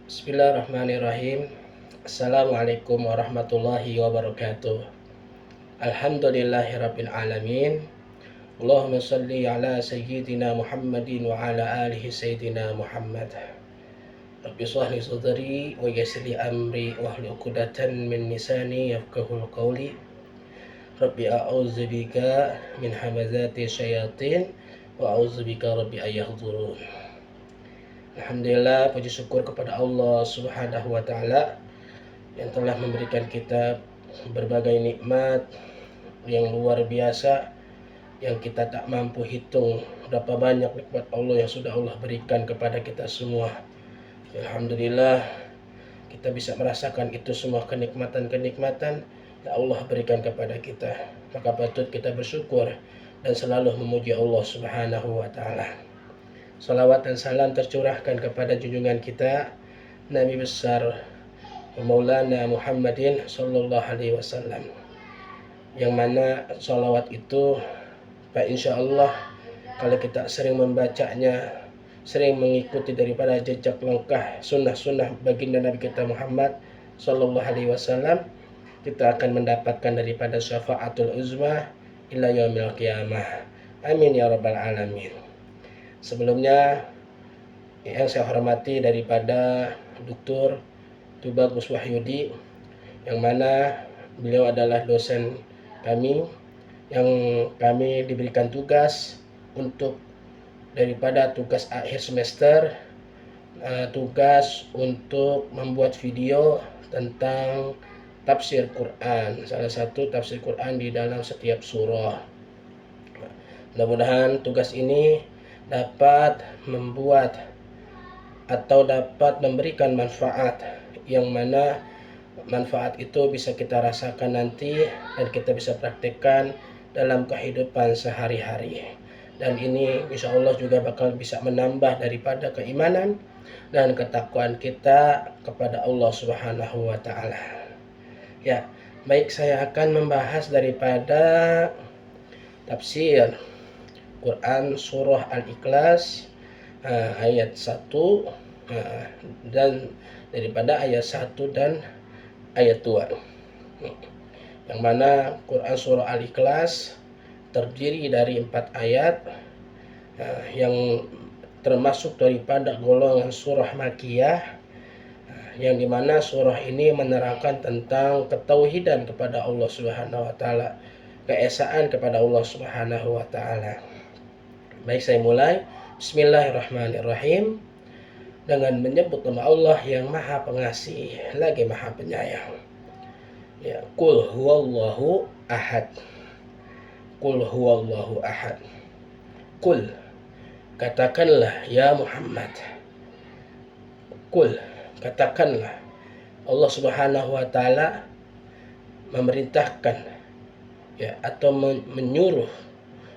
Bismillahirrahmanirrahim. Assalamualaikum warahmatullahi wabarakatuh. Alhamdulillahirabbil alamin. Allahumma shalli ala sayyidina Muhammadin wa ala alihi sayyidina Muhammad. Rabbi shrah li sadri wa yassir li amri wahlul 'uqdatam min lisani yafqahul qawli. Rabbi a'udzubika min hamazati syayatin wa a'udzubika rabbi ayahdurun. Alhamdulillah, puji syukur kepada Allah Subhanahu wa taala yang telah memberikan kita berbagai nikmat yang luar biasa yang kita tak mampu hitung berapa banyak nikmat Allah yang sudah Allah berikan kepada kita semua. Alhamdulillah, kita bisa merasakan itu semua kenikmatan-kenikmatan yang Allah berikan kepada kita. Maka patut kita bersyukur dan selalu memuji Allah Subhanahu wa taala. Salawat dan salam tercurahkan kepada junjungan kita Nabi besar Maulana Muhammadin sallallahu alaihi wasallam, yang mana salawat itu insya Allah kalau kita sering membacanya, sering mengikuti daripada jejak langkah sunnah-sunnah baginda Nabi kita Muhammad sallallahu alaihi wasallam, kita akan mendapatkan daripada syafaatul uzma ila yaumil qiyamah. Amin ya rabbal alamin. Sebelumnya yang saya hormati daripada Dr. Tubagus Wahyudi, yang mana beliau adalah dosen kami, yang kami diberikan tugas untuk daripada tugas akhir semester, tugas untuk membuat video tentang tafsir Quran, salah satu tafsir Quran di dalam setiap surah. Mudah-mudahan tugas ini dapat membuat atau dapat memberikan manfaat, yang mana manfaat itu bisa kita rasakan nanti dan kita bisa praktekkan dalam kehidupan sehari-hari. Dan ini insya Allah juga bakal bisa menambah daripada keimanan dan ketakwaan kita kepada Allah Subhanahu wa taala. Ya, baik, saya akan membahas daripada tafsir Quran surah Al-Ikhlas ayat 1 dan daripada ayat 1 dan ayat 2. Yang mana Quran surah Al-Ikhlas terdiri dari 4 ayat yang termasuk daripada golongan surah Makkiyah, yang dimana surah ini menerangkan tentang ketauhidan kepada Allah Subhanahu wa taala, keesaan kepada Allah Subhanahu wa taala. Baik, saya mulai. Bismillahirrahmanirrahim, dengan menyebut nama Allah yang Maha Pengasih lagi Maha Penyayang. Ya, Qul huwallahu ahad. Qul huwallahu ahad. Qul, katakanlah ya Muhammad. Qul, katakanlah. Allah Subhanahu wa taala memerintahkan, ya, atau menyuruh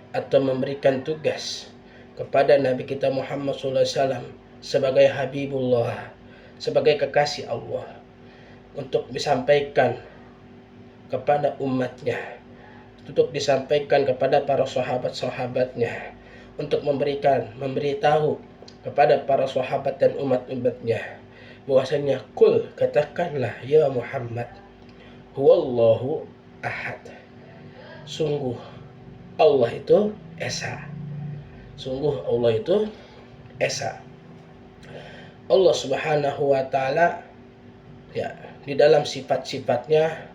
atau memberikan tugas kepada Nabi kita Muhammad SAW sebagai Habibullah, sebagai kekasih Allah, untuk disampaikan kepada umatnya, untuk disampaikan kepada para sahabat-sahabatnya, untuk memberitahu kepada para sahabat dan umat-umatnya bahwasanya kul, katakanlah ya Muhammad, huwallahu ahad, sungguh Allah itu esa. Sungguh Allah itu esa. Allah Subhanahu wa taala, ya, di dalam sifat-sifatnya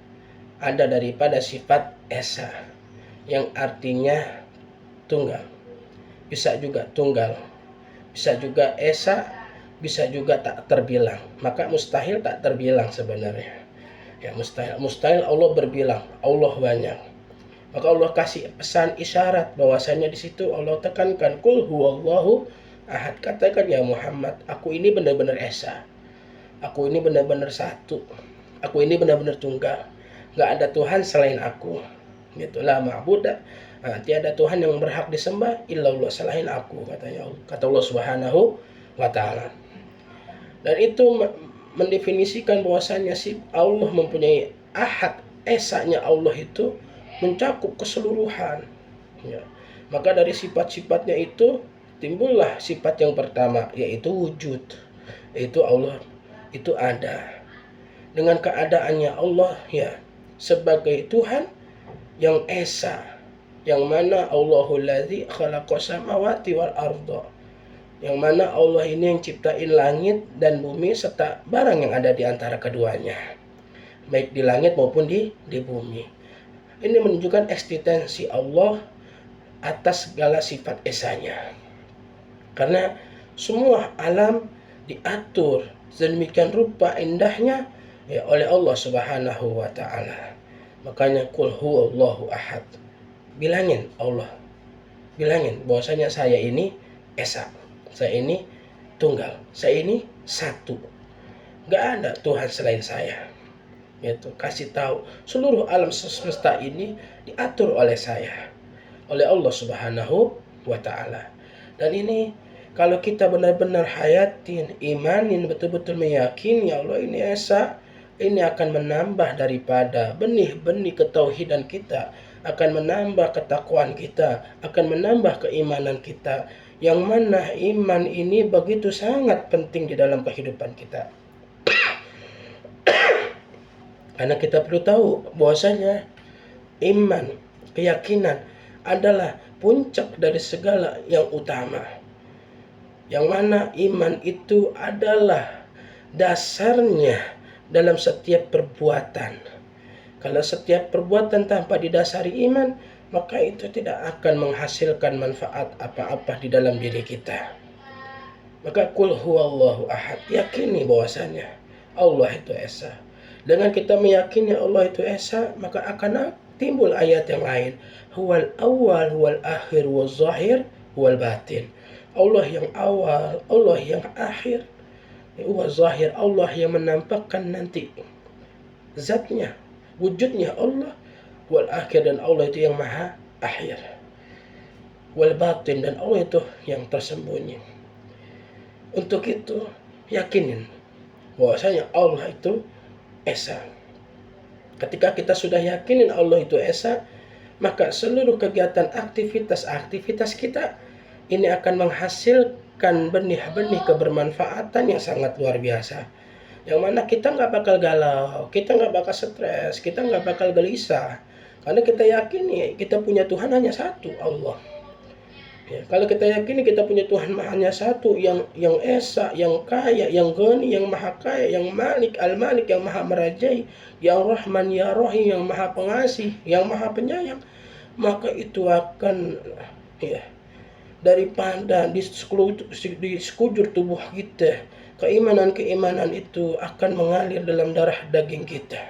ada daripada sifat esa, yang artinya tunggal. Bisa juga tunggal, bisa juga esa, bisa juga tak terbilang. Maka mustahil tak terbilang sebenarnya. Ya, mustahil Allah berbilang, Allah banyak. Maka Allah kasih pesan isyarat bahwasanya di situ Allah tekankan kul huwallahu ahad, katakan ya Muhammad, aku ini benar-benar esa, aku ini benar-benar satu, aku ini benar-benar tunggal, nggak ada Tuhan selain aku. Itulah ma'budah, tiada Tuhan yang berhak disembah illallah, selain aku, kata Allah Subhanahu wa taala. Dan itu mendefinisikan bahwasanya si Allah mempunyai ahad, esanya Allah itu mencakup keseluruhan, ya. Maka dari sifat-sifatnya itu timbullah sifat yang pertama, yaitu wujud, yaitu Allah itu ada. Dengan keadaannya Allah ya sebagai Tuhan yang esa, yang mana Allahul ladzi khalaqas samawati wal arda, yang mana Allah ini yang ciptain langit dan bumi serta barang yang ada di antara keduanya, baik di langit maupun di bumi. Ini menunjukkan eksistensi Allah atas segala sifat esanya. Karena semua alam diatur sedemikian rupa indahnya ya oleh Allah Subhanahu wa taala. Makanya qul huwallahu ahad. Bilangin Allah. Bilangin bahwasanya saya ini esa. Saya ini tunggal. Saya ini satu. Gak ada Tuhan selain saya. Gitu. Kasih tahu seluruh alam semesta ini diatur oleh saya, oleh Allah Subhanahu wa taala. Dan ini kalau kita benar-benar hayatin, imanin, betul-betul meyakini ya Allah ini esa, ini akan menambah daripada benih-benih ketauhidan kita, akan menambah ketakwaan kita, akan menambah keimanan kita, yang mana iman ini begitu sangat penting di dalam kehidupan kita. Karena kita perlu tahu bahwasanya iman, keyakinan adalah puncak dari segala yang utama. Yang mana iman itu adalah dasarnya dalam setiap perbuatan. Kalau setiap perbuatan tanpa didasari iman, maka itu tidak akan menghasilkan manfaat apa-apa di dalam diri kita. Maka qul huwallahu ahad, yakini bahwasanya Allah itu esa. Dengan kita meyakini Allah itu esa, maka akan timbul ayat yang lain. Huwal awal, huwal akhir, huwal zahir, huwal batin. Allah yang awal, Allah yang akhir, huwal zahir, Allah yang menampakkan nanti zatnya, wujudnya Allah. Wal akhir, dan Allah itu yang maha akhir. Wal batin, dan Allah itu yang tersembunyi. Untuk itu yakinin bahwasanya Allah itu esa. Ketika kita sudah yakinin Allah itu esa, maka seluruh kegiatan aktivitas kita ini akan menghasilkan benih-benih kebermanfaatan yang sangat luar biasa. Yang mana kita nggak bakal galau, kita nggak bakal stres, kita nggak bakal gelisah. Karena kita yakini kita punya Tuhan hanya satu, Allah. Ya, kalau kita yakini kita punya Tuhan hanya satu, yang esa, yang kaya, yang ghani, yang maha kaya, yang malik, al-malik, yang maha merajai, yang rahman, ya rahim, yang maha pengasih, yang maha penyayang, maka itu akan ya daripada di sekujur tubuh kita, keimanan itu akan mengalir dalam darah daging kita,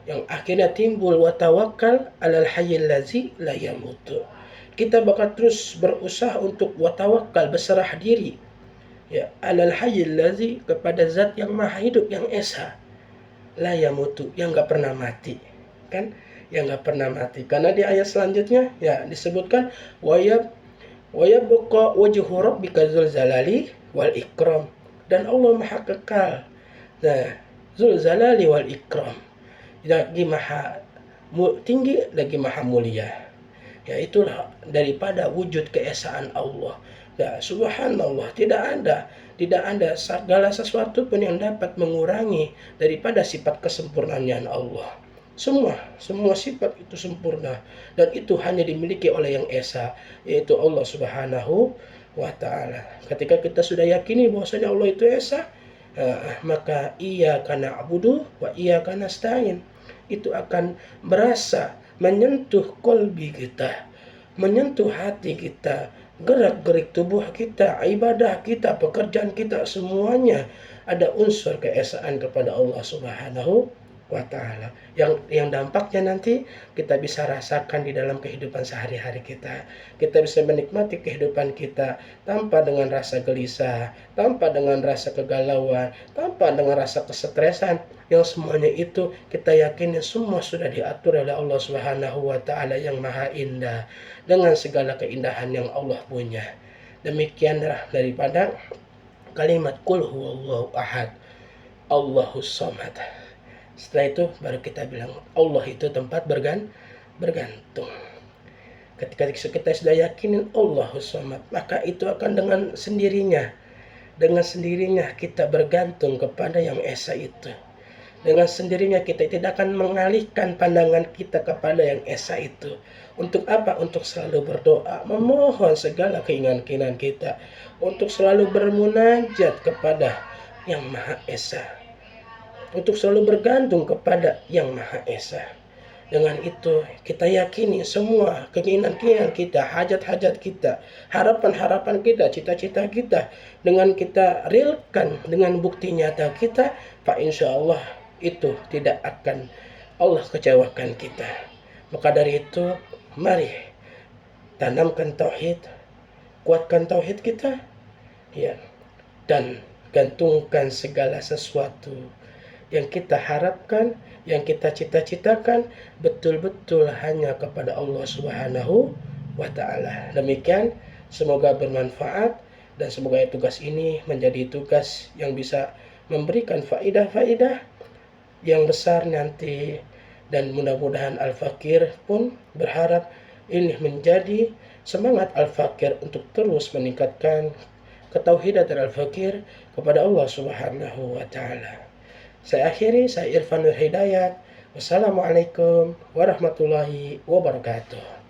yang akhirnya timbul wa tawakkal 'alal hayyil ladzi la yamutu. Kita bakal terus berusaha untuk watawakal, berserah diri ya alal hayyil ladzi, kepada zat yang maha hidup, yang esa, la yamutu, yang enggak pernah mati, kan, yang enggak pernah mati. Karena di ayat selanjutnya ya disebutkan wa yabqa wajhu rabbika dzul jalali wal ikram, dan Allah maha kekal. Nah, dzul jalali wal ikram, lagi maha tinggi, lagi maha mulia. Ya itulah daripada wujud keesaan Allah. Ya subhanallah, tidak ada segala sesuatu pun yang dapat mengurangi daripada sifat kesempurnaan Allah. Semua sifat itu sempurna, dan itu hanya dimiliki oleh yang esa, yaitu Allah Subhanahu wa taala. Ketika kita sudah yakini bahwasanya Allah itu esa, maka iyyaka na'budu wa iyyaka nasta'in itu akan berasa menyentuh kolbi kita, menyentuh hati kita, gerak-gerik tubuh kita, ibadah kita, pekerjaan kita, semuanya ada unsur keesaan kepada Allah Subhanahu wa taala, yang dampaknya nanti kita bisa rasakan di dalam kehidupan sehari-hari kita. Kita bisa menikmati kehidupan kita tanpa dengan rasa gelisah, tanpa dengan rasa kegalauan, tanpa dengan rasa kesetresan, yang semuanya itu kita yakini semua sudah diatur oleh Allah Subhanahu wa taala yang maha indah, dengan segala keindahan yang Allah punya. Demikianlah daripada kalimat qul huwallahu ahad, Allahus samad. Setelah itu baru kita bilang Allah itu tempat bergantung. Ketika kita sudah yakinin Allahus samad, maka itu akan dengan sendirinya dengan sendirinya kita bergantung kepada yang esa itu. Dengan sendirinya kita tidak akan mengalihkan pandangan kita kepada yang esa itu. Untuk apa? Untuk selalu berdoa, memohon segala keinginan-keinginan kita, untuk selalu bermunajat kepada yang Maha Esa, untuk selalu bergantung kepada yang Maha Esa. Dengan itu kita yakini semua keinginan-keinginan kita, hajat-hajat kita, harapan-harapan kita, cita-cita kita, dengan kita realkan dengan bukti nyata kita, Pak, insya Allah itu tidak akan Allah kecewakan kita. Maka dari itu, mari tanamkan tauhid, kuatkan tauhid kita, ya, dan gantungkan segala sesuatu yang kita harapkan, yang kita cita-citakan betul-betul hanya kepada Allah Subhanahu wa Ta'ala. Demikian, semoga bermanfaat dan semoga tugas ini menjadi tugas yang bisa memberikan faidah-faidah yang besar nanti, dan mudah-mudahan Al-Fakir pun berharap ini menjadi semangat Al-Fakir untuk terus meningkatkan ketauhidan Al-Fakir kepada Allah Subhanahu wa Ta'ala. Saya akhiri, saya Irfan Nur Hidayat. Wassalamualaikum warahmatullahi wabarakatuh.